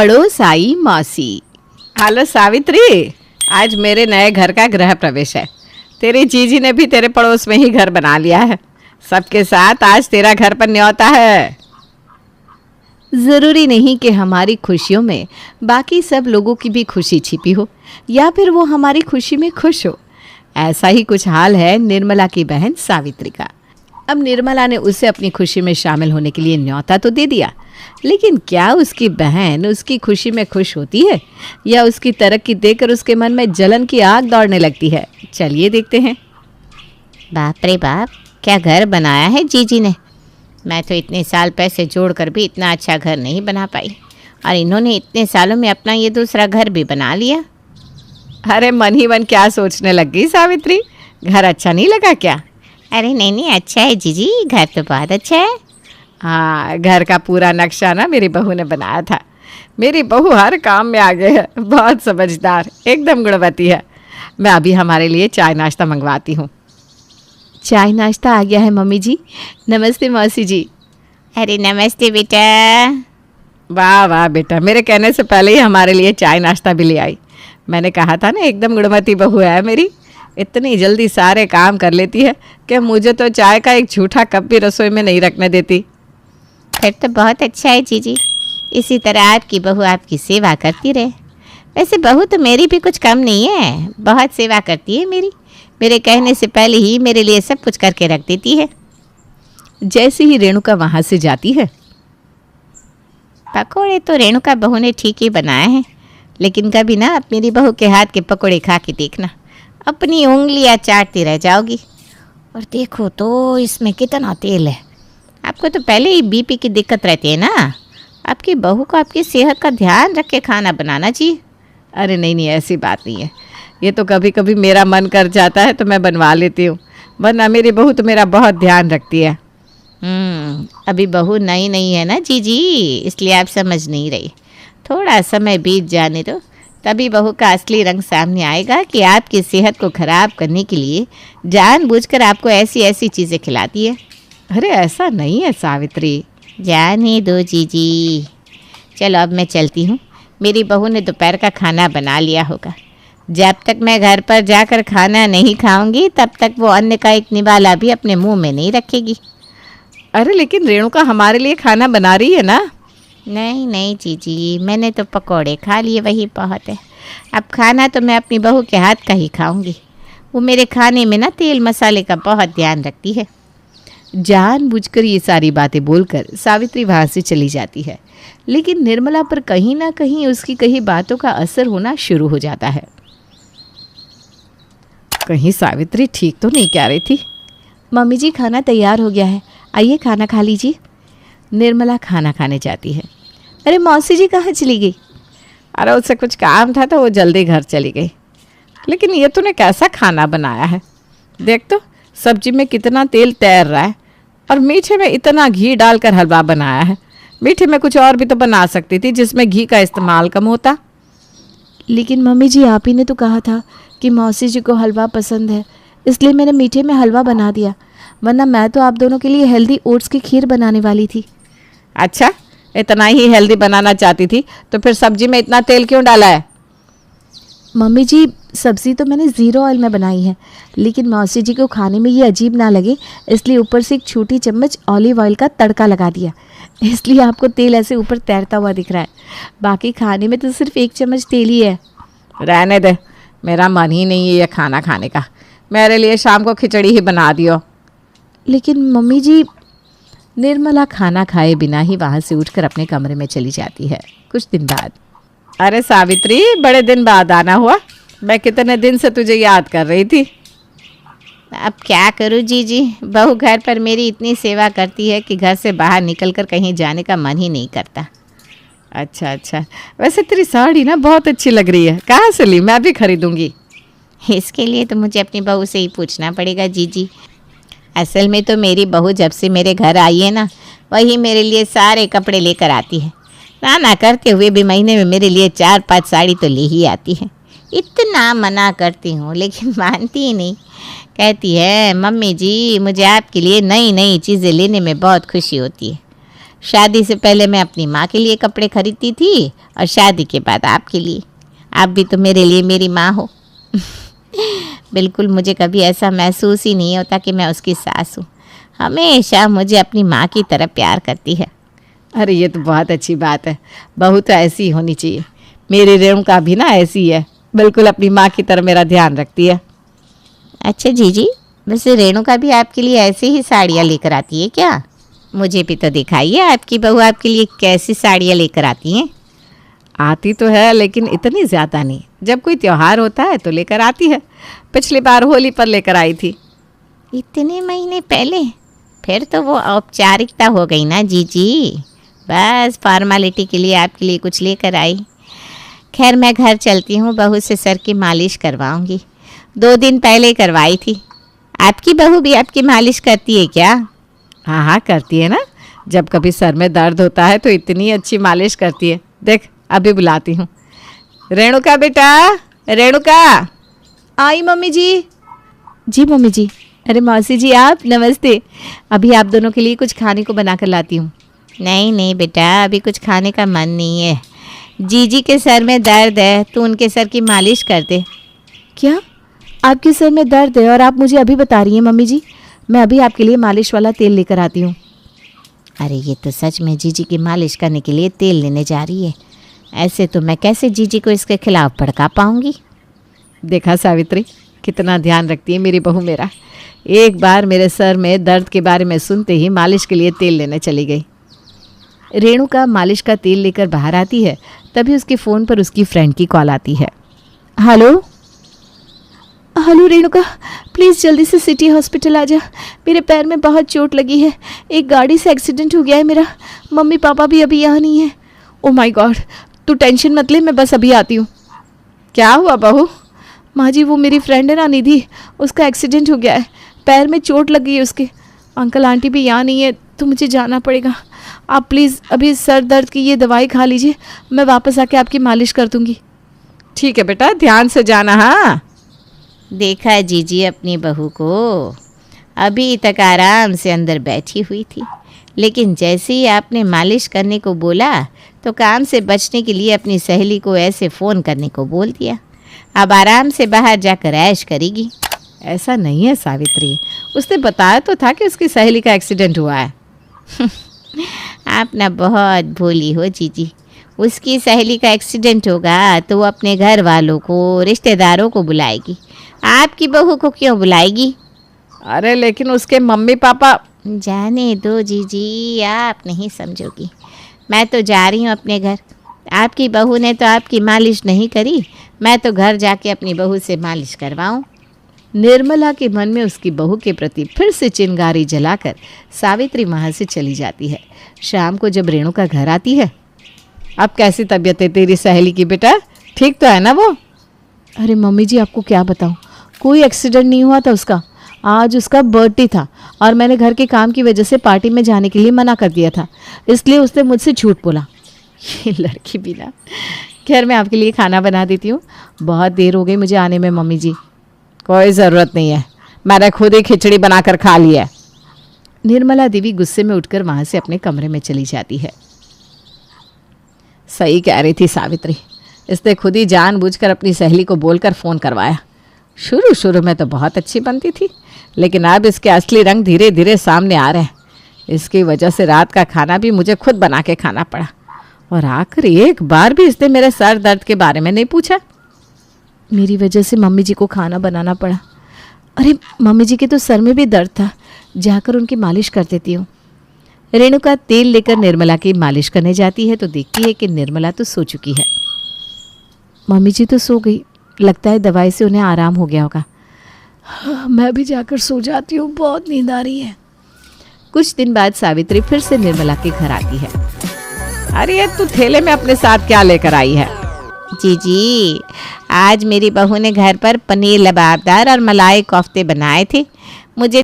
पड़ोस आई मौसी। हेलो सावित्री, आज मेरे नए घर का गृह प्रवेश है। तेरी जीजी ने भी तेरे पड़ोस में ही घर बना लिया है। सबके साथ आज तेरा घर पर न्योता है। ज़रूरी नहीं कि हमारी खुशियों में बाकी सब लोगों की भी खुशी छिपी हो या फिर वो हमारी खुशी में खुश हो। ऐसा ही कुछ हाल है निर्मला की बहन सावित्री का। अब निर्मला ने उसे अपनी खुशी में शामिल होने के लिए न्योता तो दे दिया, लेकिन क्या उसकी बहन उसकी खुशी में खुश होती है या उसकी तरक्की देखकर उसके मन में जलन की आग दौड़ने लगती है? चलिए देखते हैं। बाप रे बाप, क्या घर बनाया है जीजी ने। मैं तो इतने साल पैसे जोड़कर भी इतना अच्छा घर नहीं बना पाई, और इन्होंने इतने सालों में अपना ये दूसरा घर भी बना लिया। अरे मन ही मन क्या सोचने लग गई सावित्री? घर अच्छा नहीं लगा क्या? अरे नहीं नहीं, अच्छा है जीजी, घर तो बहुत अच्छा है। हाँ, घर का पूरा नक्शा ना मेरी बहू ने बनाया था। मेरी बहू हर काम में आगे है, बहुत समझदार, एकदम गुणवती है। मैं अभी हमारे लिए चाय नाश्ता मंगवाती हूँ। चाय नाश्ता आ गया है मम्मी जी। नमस्ते मौसी जी। अरे नमस्ते बेटा। वाह वाह बेटा, मेरे कहने से पहले ही हमारे लिए चाय नाश्ता भी ले आई। मैंने कहा था ना, एकदम गुणवती बहू है मेरी। इतनी जल्दी सारे काम कर लेती है कि मुझे तो चाय का एक झूठा कप भी रसोई में नहीं रखने देती। फिर तो बहुत अच्छा है जीजी, इसी तरह आपकी बहू आपकी सेवा करती रहे। वैसे बहू तो मेरी भी कुछ कम नहीं है, बहुत सेवा करती है मेरी। मेरे कहने से पहले ही मेरे लिए सब कुछ करके रख देती है। जैसे ही रेणुका वहाँ से जाती है। पकोड़े तो रेणुका बहू ने ठीक ही बनाए हैं, लेकिन कभी ना आप मेरी बहू के हाथ के पकोड़े खा के देखना, अपनी उंगलियां चाटती रह जाओगी। और देखो तो इसमें कितना तेल है। आपको तो पहले ही बीपी की दिक्कत रहती है ना, आपकी बहू को आपकी सेहत का ध्यान रख के खाना बनाना चाहिए। अरे नहीं नहीं, ऐसी बात नहीं है। ये तो कभी कभी मेरा मन कर जाता है तो मैं बनवा लेती हूँ, वरना मेरी बहू तो मेरा बहुत ध्यान रखती है। अभी बहू नई नहीं है ना जीजी, इसलिए आप समझ नहीं रही। थोड़ा समय बीत जाने दो, तभी बहू का असली रंग सामने आएगा कि आपकी सेहत को खराब करने के लिए जानबूझकर आपको ऐसी ऐसी चीज़ें खिलाती है। अरे ऐसा नहीं है सावित्री। जाने दो जीजी। चलो अब मैं चलती हूँ, मेरी बहू ने दोपहर का खाना बना लिया होगा। जब तक मैं घर पर जाकर खाना नहीं खाऊंगी तब तक वो अन्न का एक निवाला भी अपने मुंह में नहीं रखेगी। अरे लेकिन रेणुका हमारे लिए खाना बना रही है ना। नहीं नहीं जीजी, मैंने तो पकोड़े खा लिए, वही बहुत है। अब खाना तो मैं अपनी बहू के हाथ का ही खाऊंगी। वो मेरे खाने में ना तेल मसाले का बहुत ध्यान रखती है। जानबूझकर ये सारी बातें बोलकर सावित्री वहाँ से चली जाती है, लेकिन निर्मला पर कहीं ना कहीं उसकी कही बातों का असर होना शुरू हो जाता है। कहीं सावित्री ठीक तो नहीं कह रही थी। मम्मी जी, खाना तैयार हो गया है, आइए खाना खा लीजिए। निर्मला खाना खाने जाती है। अरे मौसी जी कहाँ चली गई? अरे उससे कुछ काम था तो वो जल्दी घर चली गई। लेकिन ये तूने कैसा खाना बनाया है? देख तो, सब्जी में कितना तेल तैर रहा है और मीठे में इतना घी डालकर हलवा बनाया है। मीठे में कुछ और भी तो बना सकती थी जिसमें घी का इस्तेमाल कम होता। लेकिन मम्मी जी, आप ही ने तो कहा था कि मौसी जी को हलवा पसंद है, इसलिए मैंने मीठे में हलवा बना दिया, वरना मैं तो आप दोनों के लिए हेल्दी ओट्स की खीर बनाने वाली थी। अच्छा, इतना ही हेल्दी बनाना चाहती थी तो फिर सब्जी में इतना तेल क्यों डाला है? मम्मी जी, सब्ज़ी तो मैंने ज़ीरो ऑयल में बनाई है, लेकिन मौसी जी को खाने में ये अजीब ना लगे इसलिए ऊपर से एक छोटी चम्मच ऑलिव ऑयल का तड़का लगा दिया, इसलिए आपको तेल ऐसे ऊपर तैरता हुआ दिख रहा है। बाकी खाने में तो सिर्फ 1 चम्मच तेल ही है। रहने दे, मेरा मन ही नहीं है ये खाना खाने का। मेरे लिए शाम को खिचड़ी ही बना दियो। लेकिन मम्मी जी। निर्मला खाना खाए बिना ही वहाँ से उठकर अपने कमरे में चली जाती है। कुछ दिन बाद। अरे सावित्री, बड़े दिन बाद आना हुआ। मैं कितने दिन से तुझे याद कर रही थी। अब क्या करूँ जीजी, बहू घर पर मेरी इतनी सेवा करती है कि घर से बाहर निकलकर कहीं जाने का मन ही नहीं करता। अच्छा अच्छा, वैसे तेरी साड़ी ना बहुत अच्छी लग रही है, कहाँ से ली? मैं भी खरीदूंगी। इसके लिए तो मुझे अपनी बहू से ही पूछना पड़ेगा जीजी। असल में तो मेरी बहू जब से मेरे घर आई है ना, वही मेरे लिए सारे कपड़े लेकर आती है। ना करते हुए भी महीने में मेरे लिए 4-5 साड़ी तो ले ही आती है। इतना मना करती हूँ लेकिन मानती ही नहीं। कहती है, मम्मी जी मुझे आपके लिए नई नई चीज़ें लेने में बहुत खुशी होती है। शादी से पहले मैं अपनी माँ के लिए कपड़े खरीदती थी और शादी के बाद आपके लिए। आप भी तो मेरे लिए मेरी माँ हो। बिल्कुल मुझे कभी ऐसा महसूस ही नहीं होता कि मैं उसकी सास हूँ। हमेशा मुझे अपनी माँ की तरह प्यार करती है। अरे ये तो बहुत अच्छी बात है, बहू तो ऐसी ही होनी चाहिए। मेरी रेणुका भी ना ऐसी है, बिल्कुल अपनी माँ की तरह मेरा ध्यान रखती है। अच्छा जीजी, वैसे रेणुका भी आपके लिए ऐसे ही साड़ियाँ लेकर आती है क्या? मुझे भी तो दिखाइए आपकी बहू आपके लिए कैसी साड़ियाँ लेकर आती हैं। आती तो है लेकिन इतनी ज़्यादा नहीं, जब कोई त्यौहार होता है तो लेकर आती है। पिछली बार होली पर लेकर आई थी। इतने महीने पहले? फिर तो वो औपचारिकता हो गई ना जीजी, बस फॉर्मेलिटी के लिए आपके लिए कुछ लेकर आई। खैर मैं घर चलती हूँ, बहू से सर की मालिश करवाऊंगी। 2 दिन पहले करवाई थी। आपकी बहू भी आपकी मालिश करती है क्या? हाँ हाँ करती है ना, जब कभी सर में दर्द होता है तो इतनी अच्छी मालिश करती है। देख अभी बुलाती हूँ। रेणुका बेटा, रेणुका। आई मम्मी जी। जी मम्मी जी। अरे मौसी जी आप, नमस्ते। अभी आप दोनों के लिए कुछ खाने को बना कर लाती हूँ। नहीं नहीं बेटा, अभी कुछ खाने का मन नहीं है। जीजी के सर में दर्द है, तू उनके सर की मालिश कर दे। क्या आपके सर में दर्द है और आप मुझे अभी बता रही हैं मम्मी जी? मैं अभी आपके लिए मालिश वाला तेल लेकर आती हूँ। अरे ये तो सच में जीजी की मालिश करने के लिए तेल लेने जा रही है। ऐसे तो मैं कैसे जीजी को इसके खिलाफ भड़का पाऊंगी। देखा सावित्री, कितना ध्यान रखती है मेरी बहू मेरा। एक बार मेरे सर में दर्द के बारे में सुनते ही मालिश के लिए तेल लेने चली गई। रेणुका मालिश का तेल लेकर बाहर आती है, तभी उसके फ़ोन पर उसकी फ्रेंड की कॉल आती है। हेलो हेलो रेणुका, प्लीज़ जल्दी से सिटी हॉस्पिटल आ जा। मेरे पैर में बहुत चोट लगी है, एक गाड़ी से एक्सीडेंट हो गया है मेरा। मम्मी पापा भी अभी यहाँ नहीं है। ओ माय गॉड, तू टेंशन मत ले, मैं बस अभी आती हूँ। क्या हुआ बहू? माँ जी वो मेरी फ्रेंड है ना निधि, उसका एक्सीडेंट हो गया है, पैर में चोट लग गई है उसके। अंकल आंटी भी यहाँ नहीं है तो मुझे जाना पड़ेगा। आप प्लीज़ अभी सर दर्द की ये दवाई खा लीजिए, मैं वापस आके आपकी मालिश कर दूँगी। ठीक है बेटा, ध्यान से जाना। हाँ देखा जीजी अपनी बहू को, अभी तक आराम से अंदर बैठी हुई थी, लेकिन जैसे ही आपने मालिश करने को बोला तो काम से बचने के लिए अपनी सहेली को ऐसे फ़ोन करने को बोल दिया। अब आराम से बाहर जाकर ऐश करेगी। ऐसा नहीं है सावित्री, उसने बताया तो था कि उसकी सहेली का एक्सीडेंट हुआ है। आप ना बहुत भोली हो जीजी। उसकी सहेली का एक्सीडेंट होगा तो वो अपने घर वालों को, रिश्तेदारों को बुलाएगी, आपकी बहू को क्यों बुलाएगी? अरे लेकिन उसके मम्मी पापा। जाने दो जीजी, आप नहीं समझोगी। मैं तो जा रही हूँ अपने घर। आपकी बहू ने तो आपकी मालिश नहीं करी, मैं तो घर जाके अपनी बहू से मालिश करवाऊँ। निर्मला के मन में उसकी बहू के प्रति फिर से चिंगारी जलाकर सावित्री वहाँ से चली जाती है। शाम को जब रेणुका घर आती है, अब कैसी तबीयत है तेरी सहेली की बेटा, ठीक तो है ना वो? अरे मम्मी जी आपको क्या बताऊँ, कोई एक्सीडेंट नहीं हुआ था उसका। आज उसका बर्थडे था और मैंने घर के काम की वजह से पार्टी में जाने के लिए मना कर दिया था, इसलिए उसने मुझसे झूठ बोला। ये लड़की भी ना। खैर मैं आपके लिए खाना बना देती हूँ, बहुत देर हो गई मुझे आने में मम्मी जी। कोई ज़रूरत नहीं है, मैंने खुद ही खिचड़ी बनाकर खा ली है। निर्मला देवी गुस्से में उठकर वहाँ से अपने कमरे में चली जाती है। सही कह रही थी सावित्री, इसने खुद ही जानबूझकर अपनी सहेली को बोलकर फ़ोन करवाया। शुरू शुरू में तो बहुत अच्छी बनती थी, लेकिन अब इसके असली रंग धीरे धीरे सामने आ रहे हैं। इसकी वजह से रात का खाना भी मुझे खुद बना के खाना पड़ा, और आखिर एक बार भी इसने मेरे सर दर्द के बारे में नहीं पूछा। मेरी वजह से मम्मी जी को खाना बनाना पड़ा। अरे मम्मी जी के तो सर में भी दर्द था, जाकर उनकी मालिश कर देती हूँ। रेणुका तेल लेकर निर्मला की मालिश करने जाती है तो देखती है कि निर्मला तो सो चुकी है। मम्मी जी तो सो गई, लगता है दवाई से उन्हें आराम हो गया होगा। मैं भी जाकर सो जाती हूँ, बहुत नींद आ रही है। कुछ दिन बाद सावित्री फिर से निर्मला के घर आती है। अरे ये तू थैले में अपने साथ क्या लेकर आई है? जीजी, आज मेरी बहू ने घर पर पनीर लबाबदार और मलाई कोफ्ते बनाए थे। मुझे